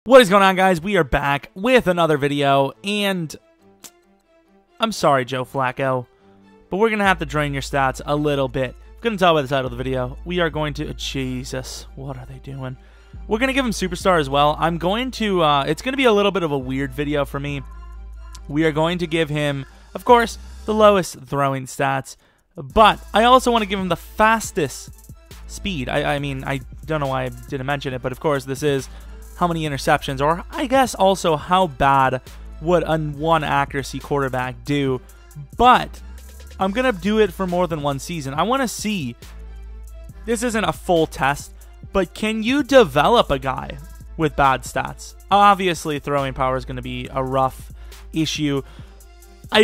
What is going on, guys? We are back with another video, and I'm sorry, Joe Flacco, but we're going to have to drain your stats a little bit. I'm going to tell by the title of the video. We are going to... Jesus, what are they doing? We're going to give him Superstar as well. I'm going to... it's going to be a little bit of a weird video for me. We are going to give him, of course, the lowest throwing stats, but I also want to give him the fastest speed. I mean, I don't know why I didn't mention it, but of course, this is how many interceptions, or I guess also how bad would a one accuracy quarterback do. But I'm going to do it for more than one season. I want to see, this isn't a full test, but can you develop a guy with bad stats? Obviously, throwing power is going to be a rough issue. I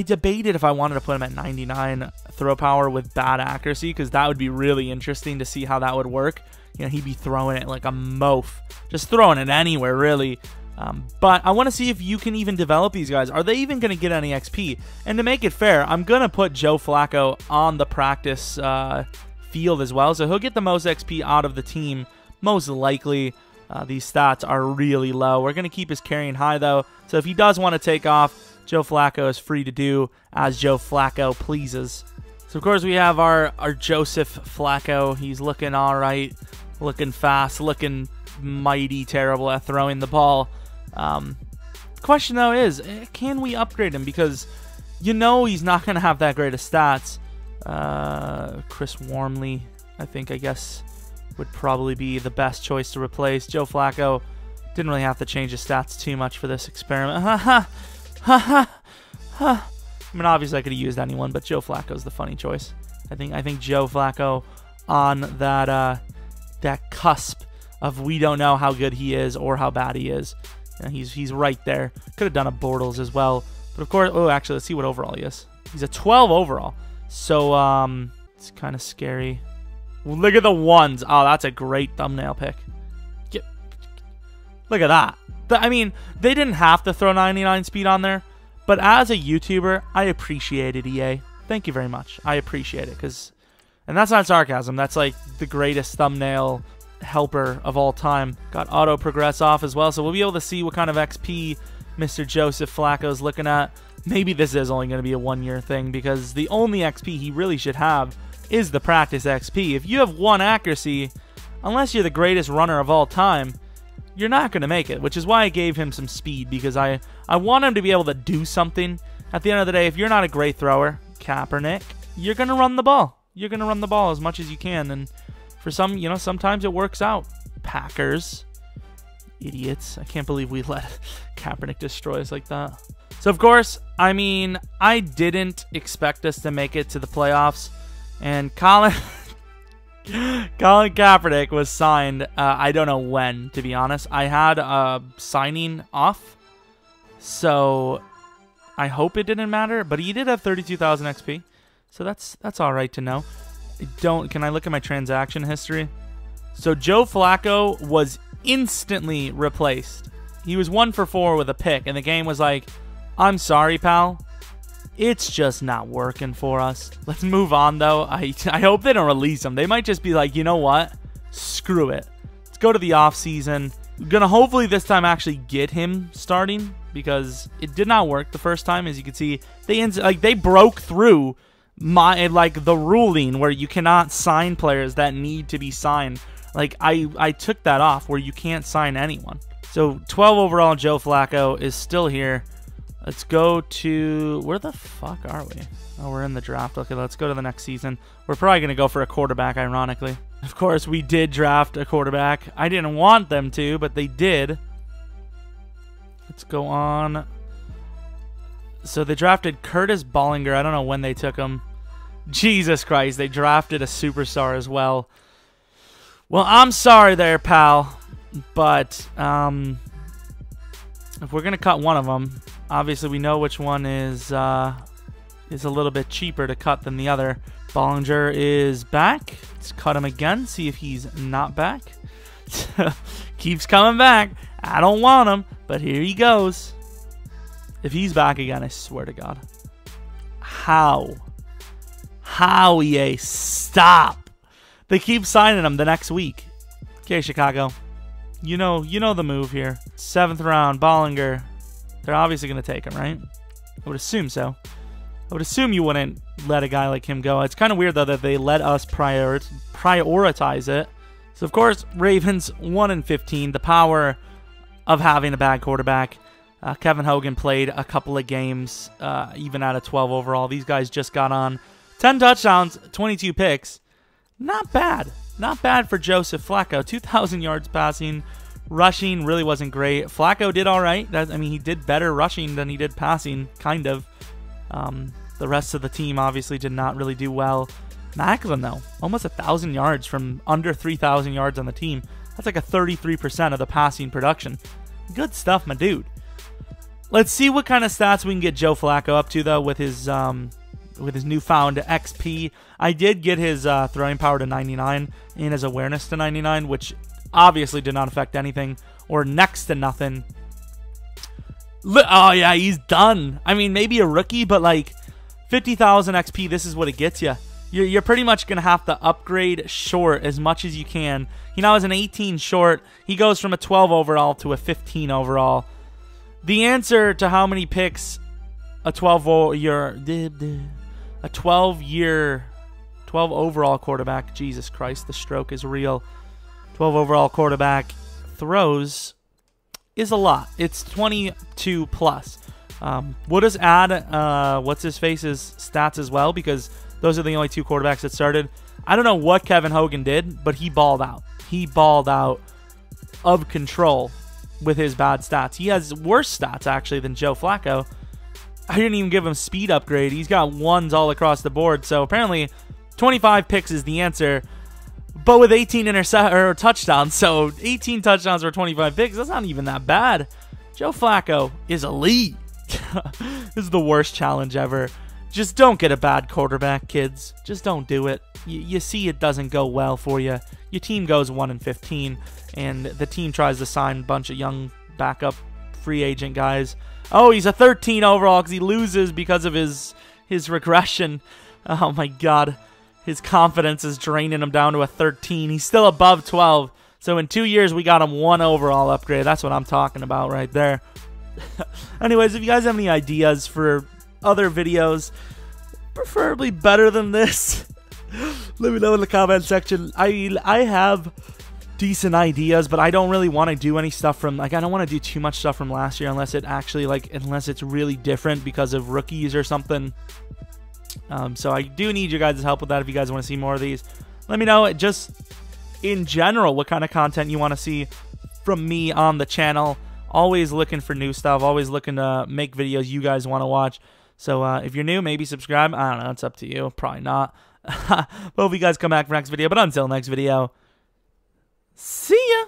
debated if I wanted to put him at 99 throw power with bad accuracy, because that would be really interesting to see how that would work. You know, he'd be throwing it like a moaf, just throwing it anywhere, really. But I want to see if you can even develop these guys. Are they even going to get any XP? And to make it fair, I'm going to put Joe Flacco on the practice field as well. So he'll get the most XP out of the team, most likely. These stats are really low. We're going to keep his carrying high, though. So if he does want to take off, Joe Flacco is free to do as Joe Flacco pleases. So, of course, we have our Joseph Flacco. He's looking all right, looking fast, looking mighty terrible at throwing the ball. The question, though, is, can we upgrade him? Because you know he's not going to have that great of stats. Chris Wormley, I guess, would probably be the best choice to replace. Joe Flacco didn't really have to change his stats too much for this experiment. I mean, obviously I could have used anyone, but Joe Flacco's the funny choice. I think Joe Flacco on that that cusp of we don't know how good he is or how bad he is. You know, he's right there. Could have done a Bortles as well, but of course. Oh, actually, let's see what overall he is. He's a 12 overall, so it's kind of scary. Look at the ones. Oh, that's a great thumbnail pick. Look at that. I mean, they didn't have to throw 99 speed on there, but as a YouTuber, I appreciate it, EA. Thank you very much. I appreciate it, and that's not sarcasm. That's like the greatest thumbnail helper of all time. Got auto progress off as well, so we'll be able to see what kind of XP Mr. Joseph Flacco is looking at. Maybe this is only going to be a one-year thing, because the only XP he really should have is the practice XP. If you have one accuracy, unless you're the greatest runner of all time, you're not going to make it, which is why I gave him some speed, because I want him to be able to do something. At the end of the day, if you're not a great thrower, Kaepernick, you're going to run the ball. You're going to run the ball as much as you can, and for some, you know, sometimes it works out. Packers, idiots. I can't believe we let Kaepernick destroy us like that. So, of course, I mean, I didn't expect us to make it to the playoffs, and Colin Kaepernick was signed, I don't know when, to be honest. I had a signing off, so I hope it didn't matter, but he did have 32,000 XP, so that's all right to know. Can I look at my transaction history? So Joe Flacco was instantly replaced. He was 1 for 4 with a pick, and the game was like, I'm sorry, pal. It's just not working for us. Let's move on, though. I hope they don't release him. They might just be like, you know what? Screw it. Let's go to the offseason. We're going to hopefully this time actually get him starting, because it did not work the first time. As you can see, they broke through the ruling where you cannot sign players that need to be signed. Like, I took that off where you can't sign anyone. So 12 overall Joe Flacco is still here. Let's go to... Where the fuck are we? Oh, we're in the draft. Okay, let's go to the next season. We're probably going to go for a quarterback, ironically. Of course, we did draft a quarterback. I didn't want them to, but they did. Let's go on. So they drafted Curtis Bollinger. I don't know when they took him. Jesus Christ, they drafted a superstar as well. Well, I'm sorry there, pal. But if we're going to cut one of them... Obviously, we know which one is a little bit cheaper to cut than the other. Bollinger is back. Let's cut him again, see if he's not back. Keeps coming back. I don't want him, but here he goes. If he's back again, I swear to God. How? How, EA? Stop. They keep signing him the next week. Okay, Chicago. You know the move here. 7th round, Bollinger. They're obviously going to take him, right? I would assume so. I would assume you wouldn't let a guy like him go. It's kind of weird, though, that they let us prioritize it. So, of course, Ravens 1-15. The power of having a bad quarterback. Kevin Hogan played a couple of games, even at a 12 overall. These guys just got on. 10 touchdowns, 22 picks. Not bad. Not bad for Joseph Flacco. 2,000 yards passing. Rushing really wasn't great. Flacco did all right. He did better rushing than he did passing, kind of. The rest of the team obviously did not really do well. Macklin, though, almost 1,000 yards from under 3,000 yards on the team. That's like a 33% of the passing production. Good stuff, my dude. Let's see what kind of stats we can get Joe Flacco up to, though, with his newfound XP. I did get his throwing power to 99 and his awareness to 99, which obviously did not affect anything, or next to nothing. Oh, yeah, he's done. I mean, maybe a rookie, but like 50,000 XP, this is what it gets you. You're pretty much going to have to upgrade short as much as you can. He now has an 18 short. He goes from a 12 overall to a 15 overall. The answer to how many picks a 12 overall quarterback, Jesus Christ, the stroke is real. 12 overall quarterback throws is a lot. It's 22 plus. We'll just add what's his face's stats as well, because those are the only 2 quarterbacks that started. I don't know what Kevin Hogan did, but he balled out. He balled out of control with his bad stats. He has worse stats, actually, than Joe Flacco. I didn't even give him speed upgrade. He's got 1s all across the board. So apparently 25 picks is the answer, but with 18 touchdowns. So 18 touchdowns or 25 picks, that's not even that bad. Joe Flacco is elite. This is the worst challenge ever. Just don't get a bad quarterback, kids. Just don't do it. You see it doesn't go well for you. Your team goes 1-15, and the team tries to sign a bunch of young backup free agent guys. Oh, he's a 13 overall because he loses because of his regression. Oh, my God. His confidence is draining him down to a 13. He's still above 12. So in 2 years, we got him 1 overall upgrade. That's what I'm talking about right there. Anyways, if you guys have any ideas for other videos, preferably better than this, let me know in the comment section. I have decent ideas, but I don't really want to do any stuff from, like, I don't want to do too much stuff from last year unless it actually, like, unless it's really different because of rookies or something. So I do need your guys' help with that if you guys want to see more of these. Let me know, just in general, what kind of content you want to see from me on the channel. Always looking for new stuff, always looking to make videos you guys want to watch. So if you're new, maybe subscribe. I don't know, it's up to you. Probably not. But hope you guys come back for next video. But until next video, see ya!